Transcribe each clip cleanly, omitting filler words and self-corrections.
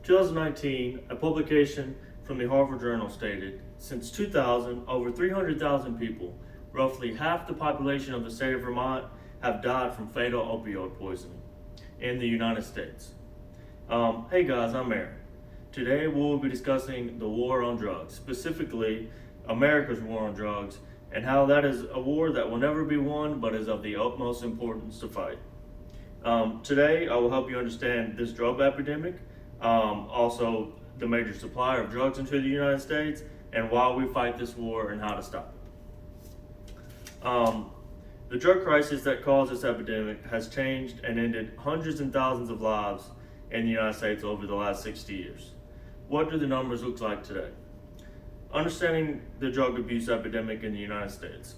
2019, a publication from the Harvard Journal stated, since 2000, over 300,000 people, roughly half the population of the state of Vermont, have died from fatal opioid poisoning in the United States. Hey guys, I'm Aaron. Today we'll be discussing the war on drugs, specifically America's war on drugs, and how that is a war that will never be won but is of the utmost importance to fight. Today I will help you understand this drug epidemic, also the major supplier of drugs into the United States, and why we fight this war and how to stop it. The drug crisis that caused this epidemic has changed and ended hundreds and thousands of lives in the United States over the last 60 years. What do the numbers look like today? Understanding the drug abuse epidemic in the United States.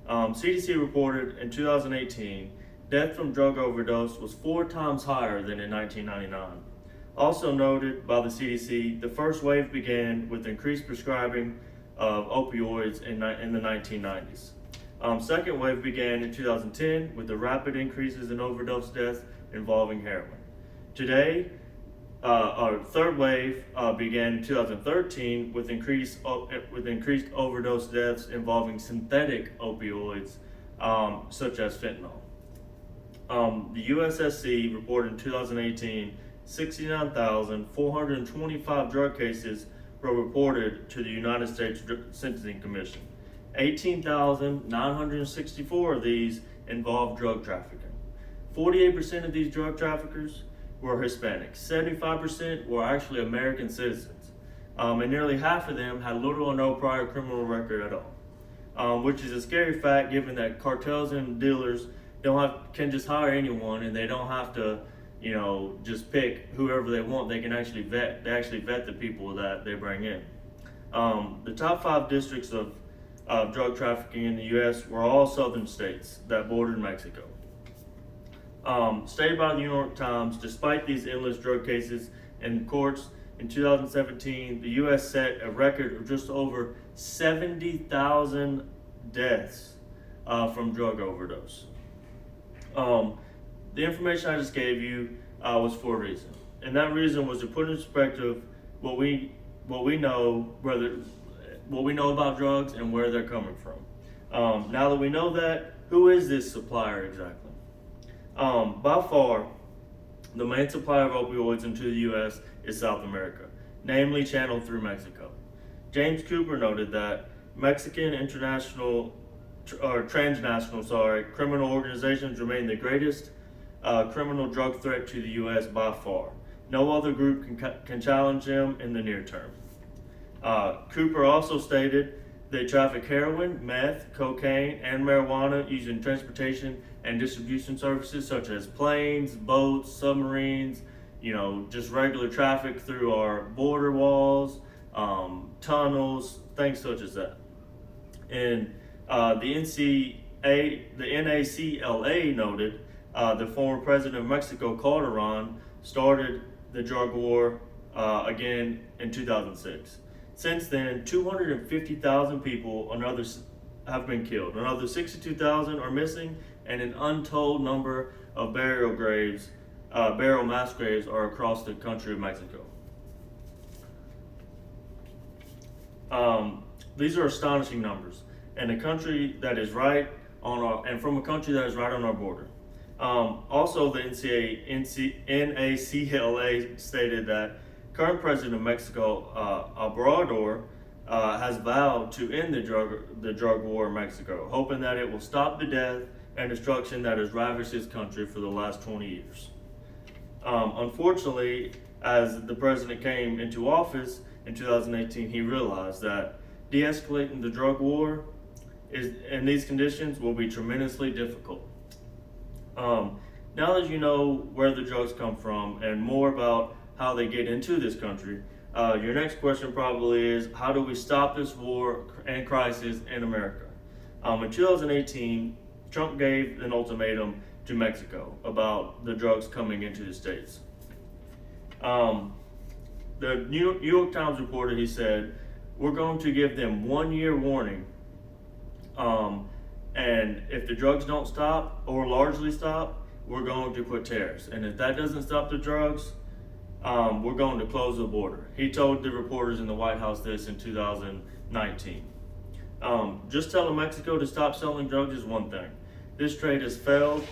CDC reported in 2018, death from drug overdose was 4 times higher than in 1999. Also noted by the CDC, the first wave began with increased prescribing of opioids in the 1990s. Second wave began in 2010 with the rapid increases in overdose deaths involving heroin. Today, our third wave began in 2013 with increased overdose deaths involving synthetic opioids such as fentanyl. The USSC reported in 2018 69,425 drug cases were reported to the United States Sentencing Commission. 18,964 of these involved drug trafficking. 48% of these drug traffickers were Hispanic. 75% were actually American citizens. And nearly half of them had little or no prior criminal record at all. Which is a scary fact given that cartels and dealers can just hire anyone, and they don't have to, just pick whoever they want. They can actually vet the people that they bring in. The top 5 districts of drug trafficking in the U.S. were all southern states that bordered Mexico. Stated by the New York Times, despite these endless drug cases in courts, in 2017, the U.S. set a record of just over 70,000 deaths from drug overdose. The information I just gave you was for a reason, and that reason was to put in perspective what we know about drugs and where they're coming from. Now that we know that, who is this supplier exactly? By far, the main supplier of opioids into the U.S. is South America, namely channeled through Mexico. James Cooper noted that Mexican transnational criminal organizations remain the greatest criminal drug threat to the U.S. by far. No other group can challenge them in the near term. Cooper also stated they traffic heroin, meth, cocaine, and marijuana using transportation and distribution services such as planes, boats, submarines, just regular traffic through our border walls, tunnels, things such as that. And the NACLA noted the former president of Mexico, Calderon, started the drug war again in 2006. Since then, 250,000 people have been killed. Another 62,000 are missing, and an untold number of burial mass graves are across the country of Mexico. These are astonishing numbers, and from a country that is right on our border. Also, the NACLA stated that current president of Mexico, Obrador, has vowed to end the drug war in Mexico, hoping that it will stop the death and destruction that has ravaged his country for the last 20 years. Unfortunately, as the president came into office in 2018, he realized that de-escalating the drug war in these conditions will be tremendously difficult. Now that you know where the drugs come from and more about how they get into this country, your next question probably is, how do we stop this war and crisis in America? In 2018, Trump gave an ultimatum to Mexico about the drugs coming into the states. The New York Times reported, he said, we're going to give them 1 year warning, and if the drugs don't stop or largely stop, we're going to put tariffs. And if that doesn't stop the drugs, we're going to close the border. He told the reporters in the White House this in 2019. Just telling Mexico to stop selling drugs is one thing. This trade has failed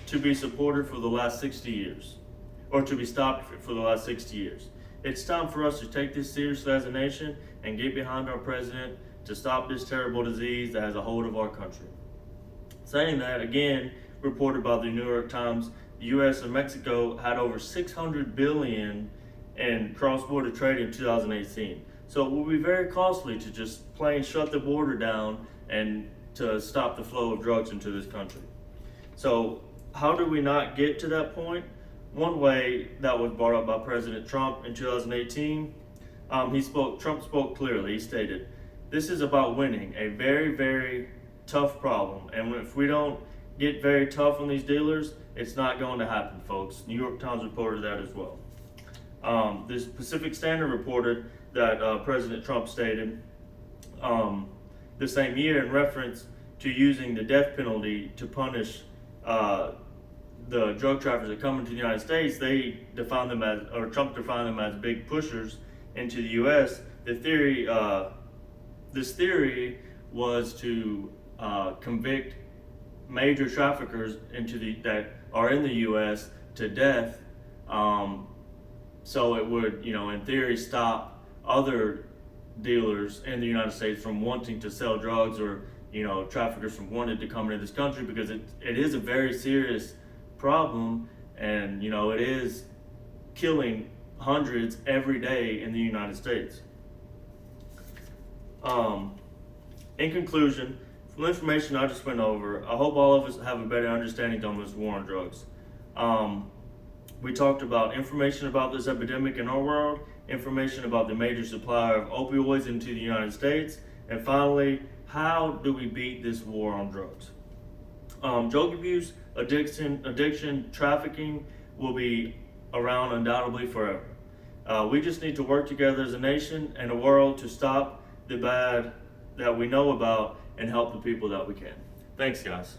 to be supported for the last 60 years, or to be stopped for the last 60 years. It's time for us to take this seriously as a nation and get behind our president to stop this terrible disease that has a hold of our country. Saying that, again, reported by the New York Times, the U.S. and Mexico had over $600 billion in cross-border trade in 2018. So it will be very costly to just plain shut the border down and to stop the flow of drugs into this country. So how do we not get to that point? One way that was brought up by President Trump in 2018, Trump spoke clearly. He stated, "This is about winning a very, very tough problem. And if we don't get very tough on these dealers, it's not going to happen, folks." New York Times reported that as well. This Pacific Standard reported that President Trump stated the same year in reference to using the death penalty to punish the drug traffickers that come into the United States. They define them as, or Trump defined them as big pushers into the U.S. This theory was to convict major traffickers that are in the U.S. to death, so it would, in theory, stop other dealers in the United States from wanting to sell drugs, or traffickers from wanting to come into this country, because it is a very serious problem, and it is killing hundreds every day in the United States. In conclusion, from the information I just went over, I hope all of us have a better understanding on this war on drugs. We talked about information about this epidemic in our world, information about the major supplier of opioids into the United States, and finally, how do we beat this war on drugs? Drug abuse, addiction, trafficking will be around undoubtedly forever. We just need to work together as a nation and a world to stop the bad that we know about and help the people that we can. Thanks, guys.